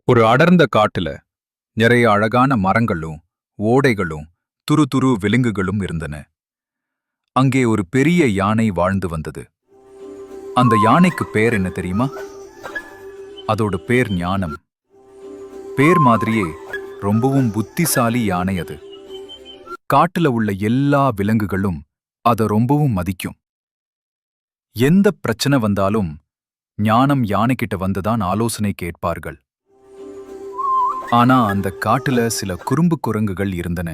ஒரு அடர்ந்த காட்டுல நிறைய அழகான மரங்களும் ஓடைகளும் துரு துரு விலங்குகளும் இருந்தன. அங்கே ஒரு பெரிய யானை வாழ்ந்து வந்தது. அந்த யானைக்கு பேர் என்ன தெரியுமா? அதோட பேர் ஞானம். பேர் மாதிரியே ரொம்பவும் புத்திசாலி யானை அது. காட்டுல உள்ள எல்லா விலங்குகளும் அதை ரொம்பவும் மதிக்கும். எந்த பிரச்சனை வந்தாலும் ஞானம் யானைக்கிட்ட வந்துதான் ஆலோசனை கேட்பார்கள். ஆனா அந்த காட்டுல சில குறும்பு குரங்குகள் இருந்தன.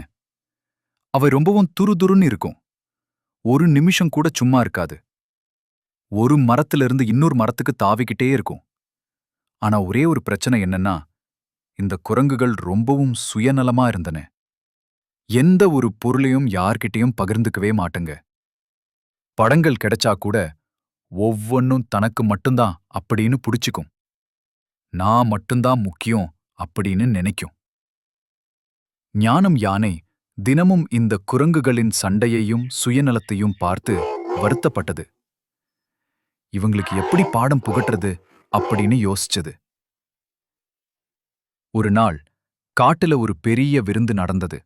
அவை ரொம்பவும் துருதுருன்னு இருக்கும். ஒரு நிமிஷம் கூட சும்மா இருக்காது. ஒரு மரத்திலிருந்து இன்னொரு மரத்துக்கு தாவிக்கிட்டே இருக்கும். ஆனா ஒரே ஒரு பிரச்சனை என்னன்னா, இந்த குரங்குகள் ரொம்பவும் சுயநலமா இருந்தன. எந்த ஒரு பொருளையும் யார்கிட்டயும் பகிர்ந்துக்கவே மாட்டுங்க. படங்கள் கிடைச்சா கூட ஒவ்வொன்னும் தனக்கு மட்டும்தான் அப்படின்னு புடிச்சுக்கும். நான் மட்டும்தான் முக்கியம் அப்படின்னு நினைக்கும். ஞானம் யானை தினமும் இந்த குரங்குகளின் சண்டையையும் சுயநலத்தையும் பார்த்து வருத்தப்பட்டது. இவங்களுக்கு எப்படி பாடம் புகட்டுறது அப்படின்னு யோசிச்சது. ஒரு நாள் காட்டுல ஒரு பெரிய விருந்து நடந்தது.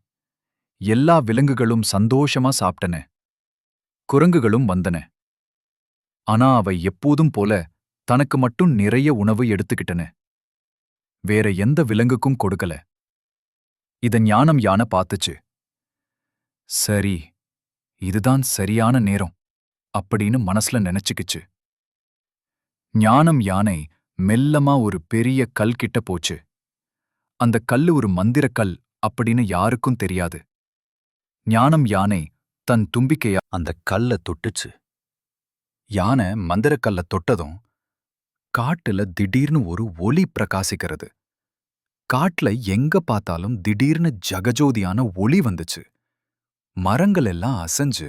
எல்லா விலங்குகளும் சந்தோஷமா சாப்பிட்டன. குரங்குகளும் வந்தன. ஆனா அவை எப்போதும் போல தனக்கு மட்டும் நிறைய உணவு எடுத்துக்கிட்டன. வேற எந்த விலங்குக்கும் கொடுக்கல. இத ஞானம் யானை பார்த்துச்சு. சரி, இதுதான் சரியான நேரம் அப்படின்னு மனசுல நினைச்சுக்கிச்சு. ஞானம் யானை மெல்லமா ஒரு பெரிய கல் கிட்ட போச்சு. அந்த கல்லு ஒரு மந்திரக்கல் அப்படின்னு யாருக்கும் தெரியாது. ஞானம் யானை தன் தும்பிக்கையா அந்த கல்ல தொட்டுச்சு. யானை மந்திரக்கல்ல தொட்டதும் காட்டுல திடீர்னு ஒரு ஒளி பிரகாசிக்கிறது. காட்டுல எங்க பார்த்தாலும் திடீர்னு ஜகஜோதியான ஒளி வந்துச்சு. மரங்கள் எல்லாம் அசைஞ்சு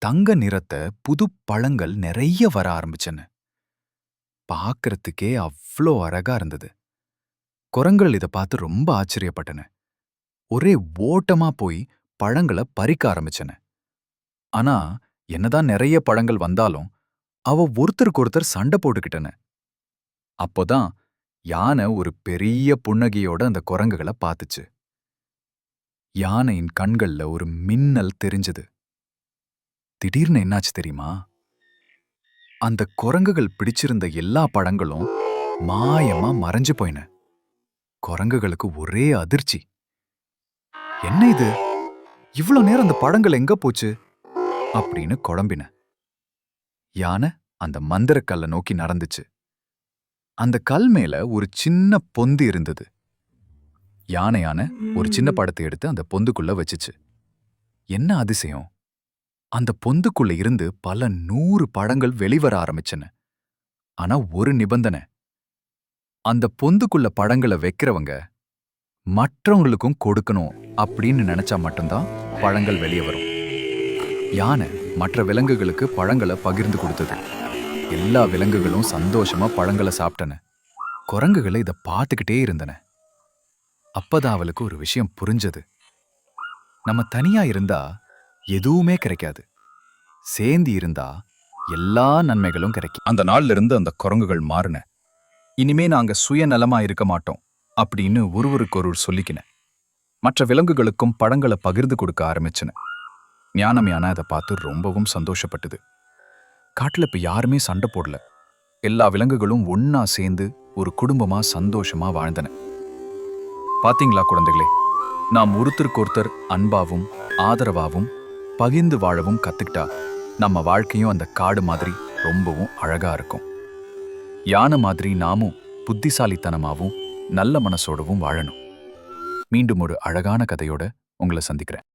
தங்க நிறத்த புது பழங்கள் நிறைய வர ஆரம்பிச்சன. பார்க்கறதுக்கே அவ்ளோ அழகா இருந்தது. குரங்குகள் இத பார்த்து ரொம்ப ஆச்சரியப்பட்டன. ஒரே ஓட்டமா போய் பழங்களை பறிக்க ஆரம்பிச்சன. ஆனா என்னதான் நிறைய பழங்கள் வந்தாலும் அவ ஒருத்தருக்கு ஒருத்தர் சண்டை போட்டுக்கிட்டன. அப்போதான் யானை ஒரு பெரிய புன்னகையோட அந்த குரங்குகளை பார்த்துச்சு. யானையின் கண்கள்ல ஒரு மின்னல் தெரிஞ்சது. திடீர்னு என்னாச்சு தெரியுமா? அந்த குரங்குகள் பிடிச்சிருந்த எல்லா பழங்களும் மாயமா மறைஞ்சு போயின. குரங்குகளுக்கு ஒரே அதிர்ச்சி. என்ன இது? இவ்ளோ நேரம் அந்த பழங்கள் எங்க போச்சு அப்படின்னு குழம்பின. யானை அந்த மந்திரக்கல்லை நோக்கி நடந்துச்சு. அந்த கல் மேல ஒரு சின்ன பொந்து இருந்தது. யானை ஒரு சின்ன படத்தை எடுத்து அந்த பொந்துக்குள்ள வச்சுச்சு. என்ன அதிசயம்! அந்த பொந்துக்குள்ள இருந்து பல 100 பழங்கள் வெளிவர ஆரம்பிச்சன. ஆனா ஒரு நிபந்தனை. அந்த பொந்துக்குள்ள பழங்களை வைக்கிறவங்க மற்றவங்களுக்கும் கொடுக்கணும் அப்படின்னு நினைச்சா மட்டும்தான் பழங்கள் வெளியே வரும். யானை மற்ற விலங்குகளுக்கு பழங்களை பகிர்ந்து கொடுத்தது. எல்லா விலங்குகளும் சந்தோஷமா பழங்களை சாப்பிட்டன. குரங்குகளை இதை பார்த்துக்கிட்டே இருந்தன. அப்பதான் அவளுக்கு ஒரு விஷயம் புரிஞ்சது. நம்ம தனியா இருந்தா எதுவுமே கிடைக்காது. சேர்ந்து இருந்தா எல்லா நன்மைகளும் கிடைக்கும். அந்த நாள்ல இருந்து அந்த குரங்குகள் மாறின. இனிமே நாங்க சுயநலமா இருக்க மாட்டோம் அப்படின்னு ஒருவருக்கொருவர் சொல்லிக்கின. மற்ற விலங்குகளுக்கும் பழங்களை பகிர்ந்து கொடுக்க ஆரம்பிச்சன. ஞானம் யானை அதை பார்த்து ரொம்பவும் சந்தோஷப்பட்டது. காட்டுல இப்ப யாருமே சண்டை போடல. எல்லா விலங்குகளும் ஒன்னா சேர்ந்து ஒரு குடும்பமா சந்தோஷமா வாழ்ந்தன. பாத்தீங்களா குழந்தைகளே, நாம் ஒருத்தருக்கு ஒருத்தர் அன்பாவும் ஆதரவாவும் பகிர்ந்து வாழவும் கத்துக்கிட்டா நம்ம வாழ்க்கையும் அந்த காடு மாதிரி ரொம்பவும் அழகா இருக்கும். யானை மாதிரி நாமும் புத்திசாலித்தனமாவும் நல்ல மனசோடவும் வாழணும். மீண்டும் ஒரு அழகான கதையோட உங்களை சந்திக்கிறேன்.